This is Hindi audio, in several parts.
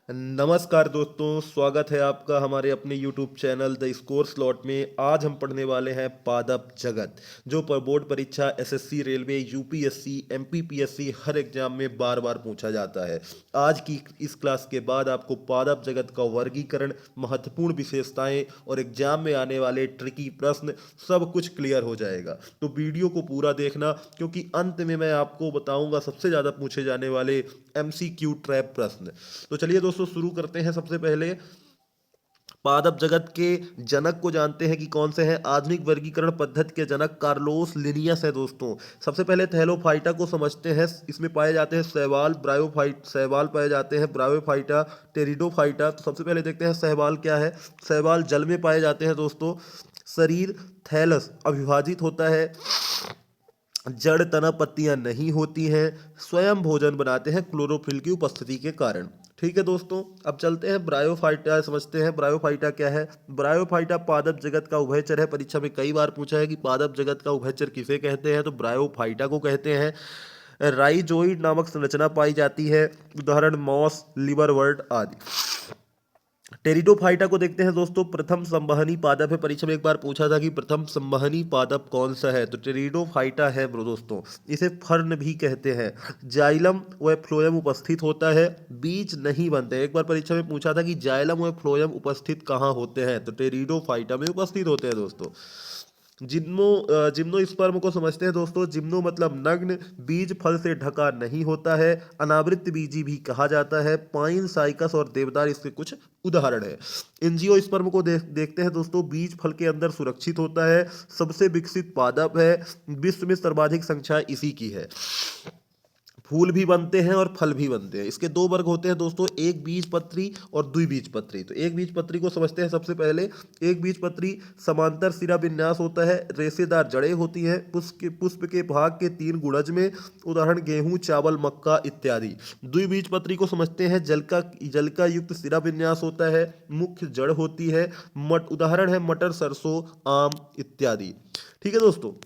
नमस्कार दोस्तों, स्वागत है आपका हमारे अपने YouTube channel the score slot में। आज हम पढ़ने वाले हैं पादप जगत, जो पर बोर्ड परीक्षा एसएससी, रेलवे, यूपीएससी, एमपीपीएससी हर एग्जाम में बार बार पूछा जाता है। आज की इस क्लास के बाद आपको पादप जगत का वर्गीकरण, महत्वपूर्ण विशेषताएं और एग्जाम में आने वाले ट्रिकी प्रश्न सब कुछ क्लियर हो जाएगा। तो वीडियो को पूरा देखना, क्योंकि अंत में मैं आपको बताऊंगा सबसे ज़्यादा पूछे जाने वाले एमसीक्यू ट्रैप प्रश्न। तो चलिए दोस्तों, शुरू करते हैं। सबसे पहले पादप जगत के जनक को जानते हैं कि कौन से हैं। आधुनिक वर्गीकरण पद्धति के जनक कार्लोस लिनियस है दोस्तों। सबसे पहले थैलोफाइटा को समझते हैं। इसमें पाए जाते हैं शैवाल, ब्रायोफाइट शैवाल पाए जाते हैं, ब्रायोफाइटा, टेरिडोफाइटा। तो सबसे पहले देखते हैं शैवाल क्या है। शैवाल जल में पाए जाते हैं दोस्तों। शरीर थैलस अविभाजित होता है। जड़ तना पत्तियां नहीं होती हैं। स्वयं भोजन बनाते हैं क्लोरोफिल की उपस्थिति के कारण। ठीक है दोस्तों, अब चलते हैं ब्रायोफाइटा समझते हैं। ब्रायोफाइटा क्या है। ब्रायोफाइटा पादप जगत का उभयचर है। परीक्षा में कई बार पूछा है कि पादप जगत का उभयचर किसे कहते हैं, तो ब्रायोफाइटा को कहते हैं। राइजोइड नामक संरचना पाई जाती है, उदाहरण मॉस, लिवरवर्ट आदि। टेरिडोफाइटा को देखते हैं दोस्तों। प्रथम संवहनी पादप है। परीक्षा में एक बार पूछा था कि प्रथम संवहनी पादप कौन सा है, तो टेरिडोफाइटा है ब्रो दोस्तों। इसे फर्न भी कहते हैं। जाइलम व फ्लोएम उपस्थित होता है, बीज नहीं बनते। एक बार परीक्षा में पूछा था कि जाइलम व फ्लोएम उपस्थित कहाँ होते हैं, तो टेरिडोफाइटा में उपस्थित होते हैं दोस्तों। जिम्नोस्पर्म को समझते हैं दोस्तों। जिम्नो मतलब नग्न, बीज फल से ढका नहीं होता है। अनावृत बीजी भी कहा जाता है। पाइन, साइकस और देवदार इसके कुछ उदाहरण है। एंजियोस्पर्म को देखते हैं दोस्तों। बीज फल के अंदर सुरक्षित होता है। सबसे विकसित पादप है। विश्व में सर्वाधिक संख्या इसी की है। फूल भी बनते हैं और फल भी बनते हैं। इसके दो वर्ग होते हैं दोस्तों, एक बीजपत्री और द्विबीजपत्री। तो एक बीजपत्री को समझते हैं सबसे पहले। एक बीजपत्री समांतर सिरा विन्यास होता है, रेशेदार जड़ें होती हैं, पुष्प के भाग के तीन गुणज में, उदाहरण गेहूं, चावल, मक्का इत्यादि। द्विबीजपत्री को समझते हैं। जल का युक्त सिरा विन्यास होता है, मुख्य जड़ होती है, उदाहरण है मटर, सरसों, आम इत्यादि। ठीक है दोस्तों,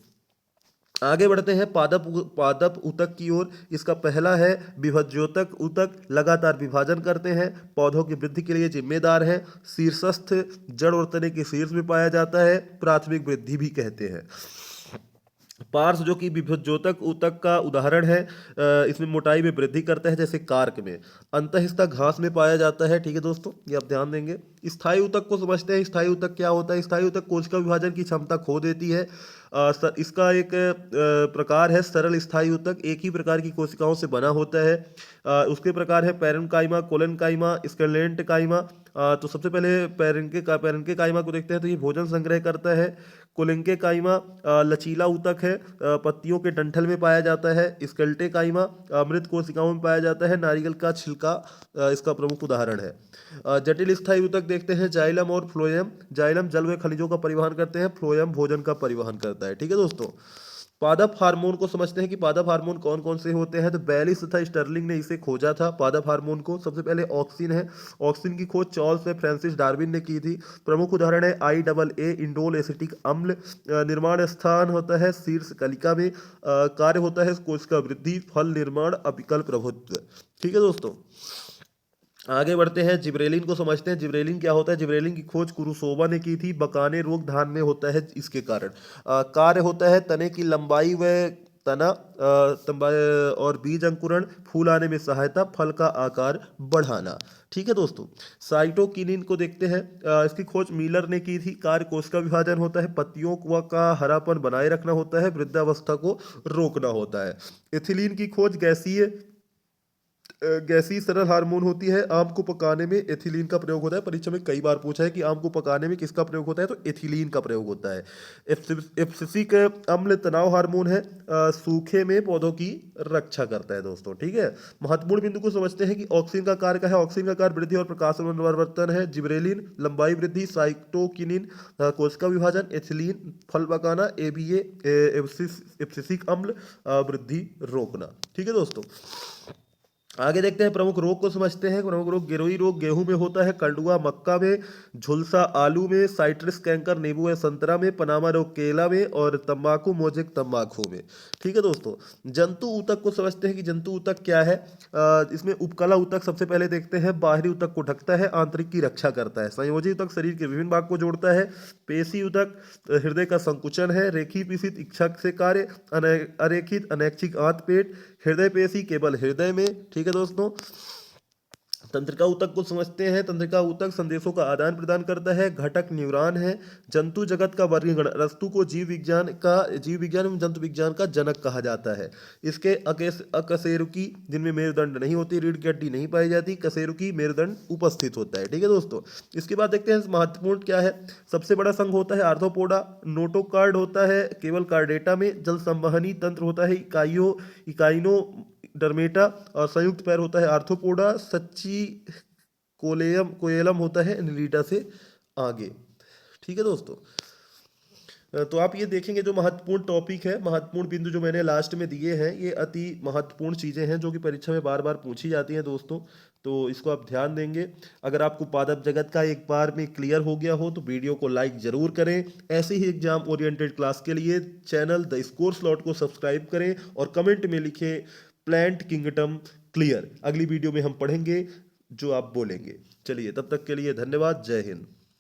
आगे बढ़ते हैं पादप पादप ऊतक की ओर। इसका पहला है विभज्योतक ऊतक, लगातार विभाजन करते हैं, पौधों की वृद्धि के लिए जिम्मेदार है। शीर्षस्थ जड़ और तने के शीर्ष में पाया जाता है, प्राथमिक वृद्धि भी कहते हैं। पार्श्व जो कि विभज्योतक ऊतक का उदाहरण है, इसमें मोटाई में वृद्धि करता है, जैसे कार्क में। अंतःस्था घास में पाया जाता है। ठीक है दोस्तों, ये आप ध्यान देंगे। स्थायी ऊतक को समझते हैं। स्थायी ऊतक क्या होता है। स्थायी ऊतक कोशिका विभाजन की क्षमता खो देती है। इसका एक प्रकार है सरल स्थायी ऊतक, एक ही प्रकार की कोशिकाओं से बना होता है। उसके प्रकार है पैरेन्काइमा, कोलेनकाइमा, स्केलेंट काइमा। तो सबसे पहले पैरेन्के काइमा को देखते हैं। तो ये भोजन संग्रह करता है। कोलिंके काइमा लचीला ऊतक है, पत्तियों के डंठल में पाया जाता है। स्केल्टे काइमा मृत कोशिकाओं में पाया जाता है। नारियल का छिलका इसका प्रमुख उदाहरण है। जटिल स्थायी ऊतक देखते हैं, जाइलम और फ्लोएम। जाइलम जल व खनिजों का परिवहन करते हैं, फ्लोएम भोजन का परिवहन करता है। ठीक है दोस्तों, पादप हार्मोन को समझते हैं कि पादप हार्मोन कौन कौन से होते हैं। तो बैलिस तथा स्टर्लिंग ने इसे खोजा था पादप हार्मोन को। सबसे पहले ऑक्सिन है। ऑक्सिन की खोज चार्ल्स व फ्रांसिस डार्विन ने की थी। प्रमुख उदाहरण है IAA, इंडोल एसिटिक अम्ल। निर्माण स्थान होता है शीर्ष कलिका में। कार्य होता है कोशिका वृद्धि, फल निर्माण, अपिकल प्रभुत्व। ठीक है दोस्तों, आगे बढ़ते हैं। जिब्रेलिन को समझते हैं। जिब्रेलिन क्या होता है। जिब्रेलिन की खोज कुरुसोवा ने की थी। बकाने रोग धान में होता है, इसके कारण। कार्य होता है तने की लंबाई व तना और बीज अंकुरण, फूल आने में सहायता, फल का आकार बढ़ाना। ठीक है दोस्तों, साइटोकिनिन को देखते हैं। इसकी खोज मिलर ने की थी। कार्य कोशिका विभाजन होता है, पत्तियों का हरापन बनाए रखना होता है, वृद्धावस्था को रोकना होता है। एथिलीन की खोज गैसीय सरल हार्मोन होती है। आम को पकाने में एथिलीन का प्रयोग होता है। परीक्षा में कई बार पूछा है कि आम को पकाने में किसका प्रयोग होता है, तो एथिलीन का प्रयोग होता है। एब्सिसिक अम्ल तनाव हार्मोन है, सूखे में पौधों की रक्षा करता है दोस्तों। ठीक है, महत्वपूर्ण बिंदु को समझते हैं कि ऑक्सीन का कार्य क्या है। ऑक्सीन का कार्य वृद्धि और प्रकाश परिवर्तन है। जिब्रेलिन लंबाई वृद्धि, साइटोकिनिन कोशिका विभाजन, एथिलीन फल पकाना, ABA एब्सिसिक अम्ल वृद्धि रोकना। ठीक है दोस्तों, आगे देखते हैं, प्रमुख रोग को समझते हैं। प्रमुख रोग, गिरोई रोग गेहूं में होता है, कलडुआ मक्का में, झुलसा आलू में, साइट्रस कैंकर नींबू या संतरा में, पनामा रोग केला में और तंबाकू मोजेक तंबाकू में। ठीक है दोस्तों। जंतु ऊतक को समझते हैं कि जंतु ऊतक क्या है। इसमें उपकला ऊतक सबसे पहले देखते हैं, बाहरी ऊतक को ढकता है, आंतरिक की रक्षा करता है। संयोजी ऊतक शरीर के विभिन्न भाग को जोड़ता है। पेशी ऊतक हृदय का संकुचन है। रेखी पिसित इच्छा से कार्य, अरेखित अनैच्छिक आंत पेट, हृदय पेशी केवल हृदय में। ठीक है दोस्तों। तंत्रिका ऊतक को समझते हैं। तंत्रिका ऊतक संदेशों का आदान प्रदान करता है। घटक न्यूरॉन है। जंतु जगत का वर्गीकरण, अरस्तु को जीव विज्ञान एवं जंतु विज्ञान का जनक कहा जाता है। इसके अकशेरुकी, जिनमें मेरुदंड नहीं होती, रीढ़ की हड्डी नहीं पाई जाती, कशेरुकी मेरुदंड उपस्थित होता है। ठीक है दोस्तों। इसके बाद देखते हैं महत्वपूर्ण क्या है। सबसे बड़ा संघ होता है आर्थ्रोपोडा। नोटोकार्ड होता है केवल कार्डेटा में। जल संवहनी तंत्र होता है इकाइनो डर्मेटा। और संयुक्त पैर होता है आर्थ्रोपोडा। सच्ची कोएलम होता है एनिलिडा से आगे। ठीक है दोस्तों। तो आप ये देखेंगे, जो महत्वपूर्ण टॉपिक है, महत्वपूर्ण बिंदु जो मैंने लास्ट में दिए हैं, ये अति महत्वपूर्ण चीज़ें हैं जो कि परीक्षा में बार बार पूछी जाती हैं दोस्तों। तो इसको आप ध्यान देंगे। अगर आपको पादप जगत का एक बार में क्लियर हो गया हो तो वीडियो को लाइक जरूर करें। ऐसे ही एग्जाम ओरिएंटेड क्लास के लिए चैनल द स्कोर स्लॉट को सब्सक्राइब करें और कमेंट में लिखें प्लांट किंगडम क्लियर। अगली वीडियो में हम पढ़ेंगे जो आप बोलेंगे। चलिए, तब तक के लिए धन्यवाद। जय हिंद।